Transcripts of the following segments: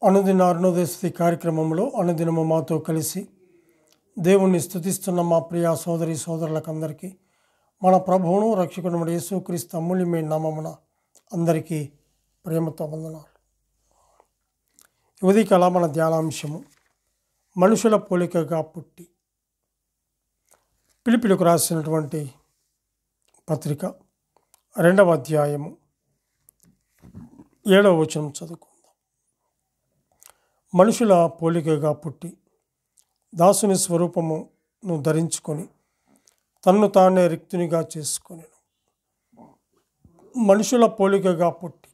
అనుదిన అరుణోదయ కార్యక్రమంలో అనుదినము మాతో కలిసి దేవుణ్ణి స్తుతిస్తున్న మా ప్రియ సోదరి సోదరులకందరికీ మన ప్రభువును రక్షకుడు యేసుక్రీస్తు అమూల్యమైన నామమున అందరికీ ప్రేమతో వందనాలు. ఉదయకాల మన ధ్యానాంశము మనుషుల పోలికగా పుట్టి. ఫిలిప్పీయులకు రాసినటువంటి పత్రిక 2వ అధ్యాయము 7వ వచనం చదువుకుందాం. మనుషుల పోలికగా పుట్టి దాసుని స్వరూపమును ధరించుకొని తన్ను తానే రిక్తునిగా చేసుకొని. మనుషుల పోలికగా పుట్టి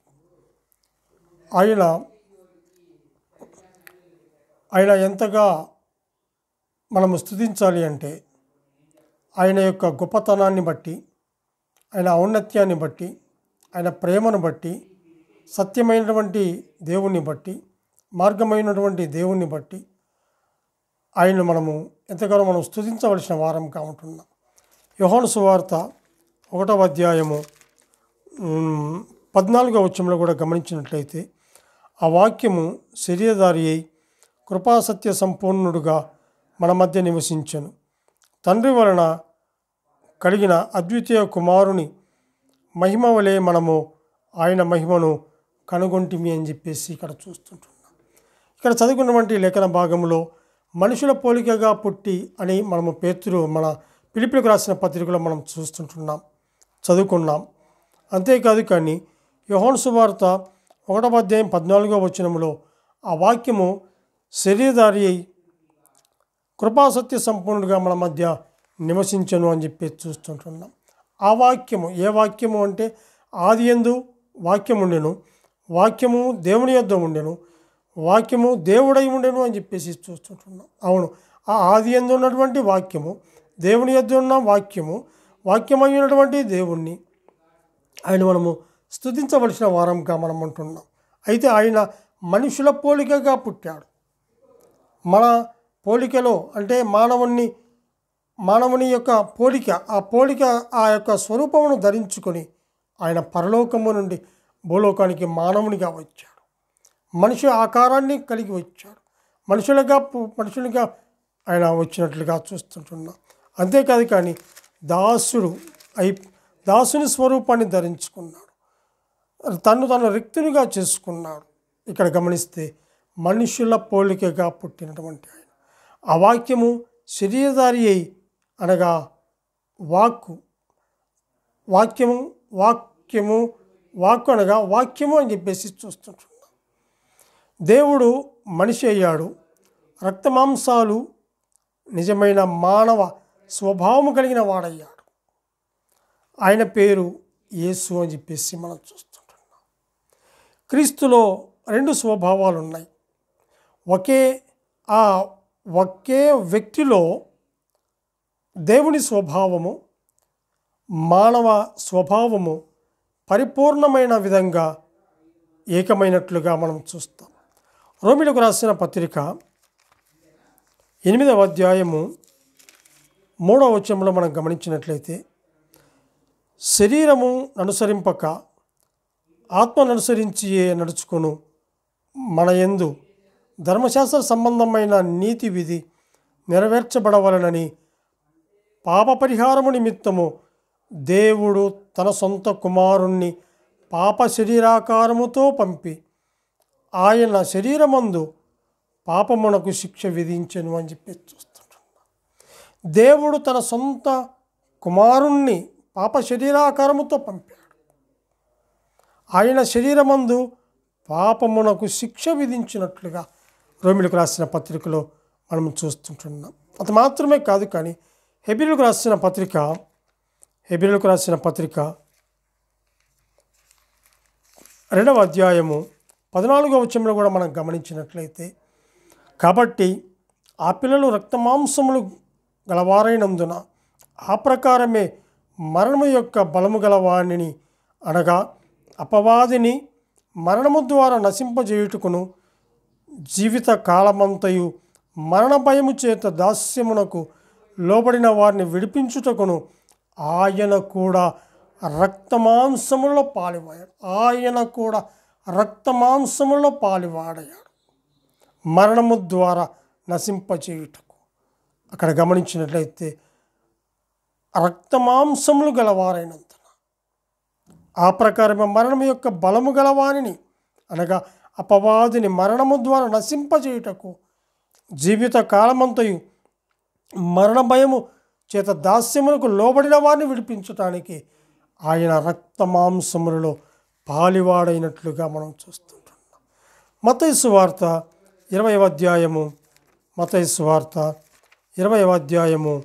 ఆయన ఎంతగా మనము స్తుతించాలి అంటే ఆయన యొక్క గొప్పతనాన్ని బట్టి, ఆయన ఔన్నత్యాన్ని బట్టి, ఆయన ప్రేమను బట్టి, సత్యమైనటువంటి దేవుణ్ణి బట్టి, మార్గమైనటువంటి దేవుణ్ణి బట్టి ఆయన మనము ఎంతగానో మనం స్తుతించవలసిన వారంగా ఉంటున్నాం. యోహాను సువార్త 1వ అధ్యాయము 14వ వచనంలో కూడా గమనించినట్లయితే, ఆ వాక్యము శరీరధారి అయి కృపాసత్య సంపూర్ణుడుగా మన మధ్య నివసించెను. తండ్రి వలన కలిగిన అద్వితీయ కుమారుని మహిమ వలె మనము ఆయన మహిమను కనుగొంటిమి అని చెప్పేసి ఇక్కడ చూస్తుంటున్నాం. ఇక్కడ చదువుకున్నటువంటి లేఖన భాగంలో మనుషుల పోలికగా పుట్టి అని మనము పేతురు మన ఫిలిప్పీయులకు రాసిన పత్రికలో మనం చదువుకున్నాం. అంతేకాదు కానీ యోహాను సువార్త 1వ అధ్యాయం 14వ వచనంలో ఆ వాక్యము శరీరధారి అయి కృపాసత్య సంపూర్ణుడిగా మన మధ్య నివసించను అని చెప్పి చూస్తుంటున్నాం. ఆ వాక్యము ఏ వాక్యము అంటే ఆదియందు వాక్యం ఉండెను, వాక్యము దేవుని యొద్ద ఉండెను, వాక్యము దేవుడై ఉండెను అని చెప్పేసి చూస్తుంటున్నాం. అవును, ఆ ఆదియందు ఉన్నటువంటి వాక్యము, దేవుని యొద్ద ఉన్న వాక్యమైనటువంటి దేవుణ్ణి ఆయన మనము స్తుతించవలసిన వారంగా మనం ఉంటున్నాం. అయితే ఆయన మనుషుల పోలికగా పుట్టాడు. మన పోలికలో అంటే మానవుని యొక్క పోలిక ఆ యొక్క స్వరూపమును ధరించుకొని ఆయన పరలోకము నుండి భూలోకానికి మానవునిగా వచ్చాడు. మనిషి ఆకారాన్ని కలిగి వచ్చాడు. మనుషులుగా ఆయన వచ్చినట్లుగా చూస్తుంటున్నాం. అంతేకాదు కానీ దాసుని స్వరూపాన్ని ధరించుకున్నాడు. తను రిక్తునిగా చేసుకున్నాడు. ఇక్కడ గమనిస్తే మనుషుల పోలికగా పుట్టినటువంటి ఆయన ఆ వాక్యము శరీరధారి అయి అనగా వాక్కు అనగా వాక్యము అని చెప్పేసి చూస్తుంటున్నాం. దేవుడు మనిషి అయ్యాడు. రక్తమాంసాలు నిజమైన మానవ స్వభావము కలిగిన వాడయ్యాడు. ఆయన పేరు యేసు అని చెప్పేసి మనం చూస్తుంటున్నాం. క్రీస్తులో 2 స్వభావాలు ఉన్నాయి. ఒకే వ్యక్తిలో దేవుని స్వభావము, మానవ స్వభావము పరిపూర్ణమైన విధంగా ఏకమైనట్లుగా మనం చూస్తాం. రోమీయులకు రాసిన పత్రిక 8వ అధ్యాయము 3వ వచనంలో మనం గమనించినట్లయితే, శరీరము అనుసరింపక ఆత్మను అనుసరించియే నడుచుకొను మన యందు ధర్మశాస్త్ర సంబంధమైన నీతి విధి నెరవేర్చబడవలనని పాప పరిహారము నిమిత్తము దేవుడు తన సొంత కుమారుణ్ణి పాప శరీరాకారముతో పంపి ఆయన శరీరమందు పాపమునకు శిక్ష విధించెను అని చెప్పి చూస్తుంటున్నాం. దేవుడు తన సొంత కుమారుణ్ణి పాప శరీరాకారముతో పంపాడు. ఆయన శరీరమందు పాపమునకు శిక్ష విధించినట్లుగా రోమీయులకు రాసిన పత్రికలో మనం చూస్తుంటున్నాం. అది మాత్రమే కాదు కానీ హెబ్రీయులకు రాసిన పత్రిక 2వ అధ్యాయము 14వ వచనంలో కూడా మనం గమనించినట్లయితే, కాబట్టి ఆ పిల్లలు రక్తమాంసములు గలవారైనందున ఆ ప్రకారమే మరణము యొక్క బలము గలవాణిని అనగా అపవాదిని మరణము ద్వారా నశింపజేయుటకును జీవిత కాలమంతయు మరణ భయము చేత దాస్యమునకు లోబడిన వారిని విడిపించుటకును ఆయన కూడా రక్తమాంసములలో పాలివాడాడు. మరణము ద్వారా నశింపచేయుటకు. అక్కడ గమనించినట్లయితే రక్తమాంసములు గలవారైనంత ఆ ప్రకారమే మరణం యొక్క బలము గలవానిని అనగా అపవాదిని మరణము ద్వారా నశింపచేయుటకు జీవిత కాలమంతయు మరణ భయము చేత దాస్యములకు లోబడిన వారిని విడిపించటానికి ఆయన రక్తమాంసములలో పాలివాడైనట్లుగా మనం చూస్తుంటున్నాం. మత్తయి సువార్త 20వ అధ్యాయము, మత్తయి సువార్త 20వ అధ్యాయము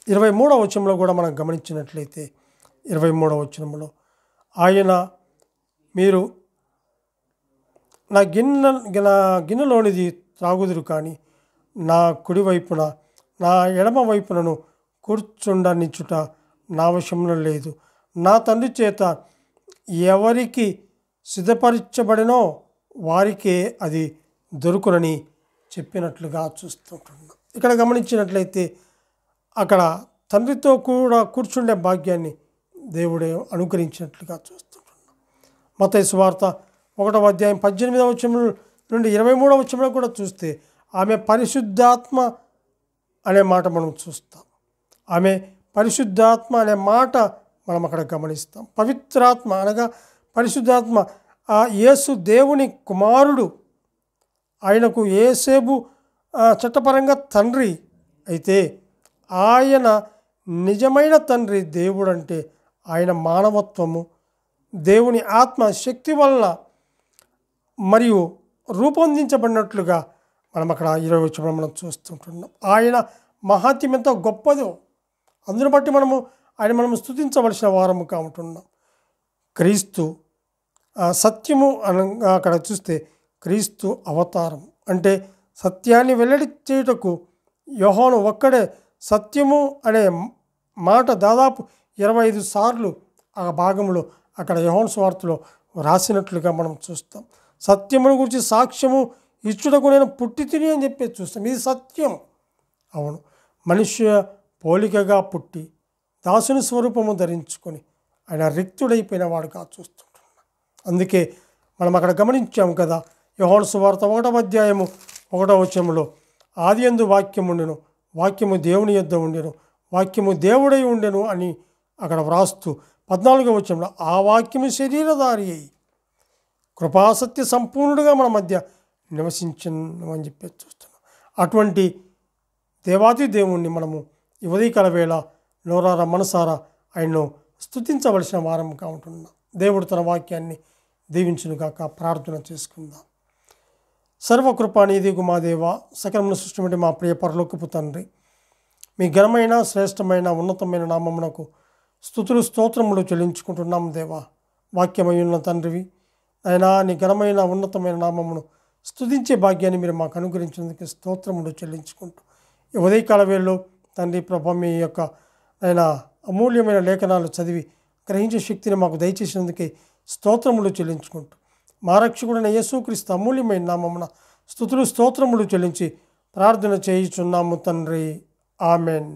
23వ వచనంలో కూడా మనం గమనించినట్లయితే 23వ వచనంలో ఆయన మీరు నా గిన్నెలోనిది త్రాగుదురు కానీ నా కుడివైపున నా ఎడమ వైపునను కూర్చుండనిచ్చుట నా వశంలో లేదు. నా తండ్రి చేత ఎవరికి సిద్ధపరచబడినో వారికే అది దొరుకునని చెప్పినట్లుగా చూస్తుంటున్నాం. ఇక్కడ గమనించినట్లయితే అక్కడ తండ్రితో కూడా కూర్చుండే భాగ్యాన్ని దేవుడే అనుగ్రహించినట్లుగా చూస్తుంటున్నాం. మత్తయి సువార్త 1వ అధ్యాయం 18వ వచనం నుండి 23వ వచనంలో కూడా చూస్తే ఆమె పరిశుద్ధాత్మ అనే మాట మనం చూస్తాం. ఆమె పరిశుద్ధాత్మ అనే మాట మనం అక్కడ గమనిస్తాం. పవిత్రాత్మ అనగా పరిశుద్ధాత్మ ఆ యేసు దేవుని కుమారుడు. ఆయనకు యేసేబు చట్టపరంగా తండ్రి అయితే ఆయన నిజమైన తండ్రి. దేవుడు అంటే ఆయన మానవత్వము దేవుని ఆత్మ శక్తి వల్ల మరియు రూపొందించబడినట్లుగా మనం అక్కడ 20వ వచనంలో మనం చూస్తుంటున్నాం. ఆయన మహాత్యం ఎంతో గొప్పదో అందును బట్టి మనం స్తుతించవలసిన వారముగా ఉంటున్నాం. క్రీస్తు సత్యము అనగా అక్కడ చూస్తే క్రీస్తు అవతారం అంటే సత్యాన్ని వెల్లడి చేయుటకు యోహాను ఒక్కడే సత్యము అనే మాట దాదాపు 25 సార్లు ఆ భాగంలో అక్కడ యోహాను సువార్తలో రాసినట్లుగా మనం చూస్తాం. సత్యమును గురించి సాక్ష్యము ఇచ్చుటకు నేను పుట్టి తిని అని చెప్పి చూస్తాం. ఇది సత్యం. అవును, మనుష్య పోలికగా పుట్టి దాసుని స్వరూపము ధరించుకొని ఆయన రిక్తుడైపోయిన వాడుగా చూస్తుంటున్నాం. అందుకే మనం అక్కడ గమనించాం కదా, యోహాను సువార్త 1వ అధ్యాయము 1వ వచనంలో ఆదియందు వాక్యము ఉండెను, వాక్యము దేవుని యొద్ద ఉండెను, వాక్యము దేవుడై ఉండెను అని అక్కడ వ్రాస్తూ 14వ వచనంలో ఆ వాక్యము శరీరధారి అయి కృపాసత్య సంపూర్ణుడుగా మన మధ్య నివసించను అని చెప్పి చూస్తున్నాం. అటువంటి దేవాది దేవుణ్ణి మనము ఈ ఉదయకాల వేళ నోరారా మనసారా ఆయన్ను స్తుతించవలసిన వారంగా ఉంటున్నాం. దేవుడు తన వాక్యాన్ని దీవించునుగాక. ప్రార్థన చేసుకుందాం. సర్వకృపానిధి మా దేవ, సకలమును సృష్టి మా ప్రియ పరలోకపు తండ్రి, మీ ఘనమైన శ్రేష్టమైన ఉన్నతమైన నామమునకు స్తుతులు స్తోత్రములు చెల్లించుకుంటున్నాం. దేవా, వాక్యమై ఉన్న తండ్రివి అయినా నీ ఘనమైన ఉన్నతమైన నామమును స్తుతించే భాగ్యాన్ని మీరు మాకు అనుగ్రహించినందుకు స్తోత్రములు చెల్లించుకుంటూ ఈ ఉదయకాల వేళలో తండ్రి ప్రభ మీ యొక్క ఆయన అమూల్యమైన లేఖనాలు చదివి గ్రహించే శక్తిని మాకు దయచేసినందుకే స్తోత్రములు చెల్లించుకుంటూ మా రక్షకుడైన యేసుక్రీస్తు అమూల్యమైన నామమున స్తుతులు స్తోత్రములు చెల్లించి ప్రార్థన చేయుచున్నాము తండ్రి. ఆమెన్.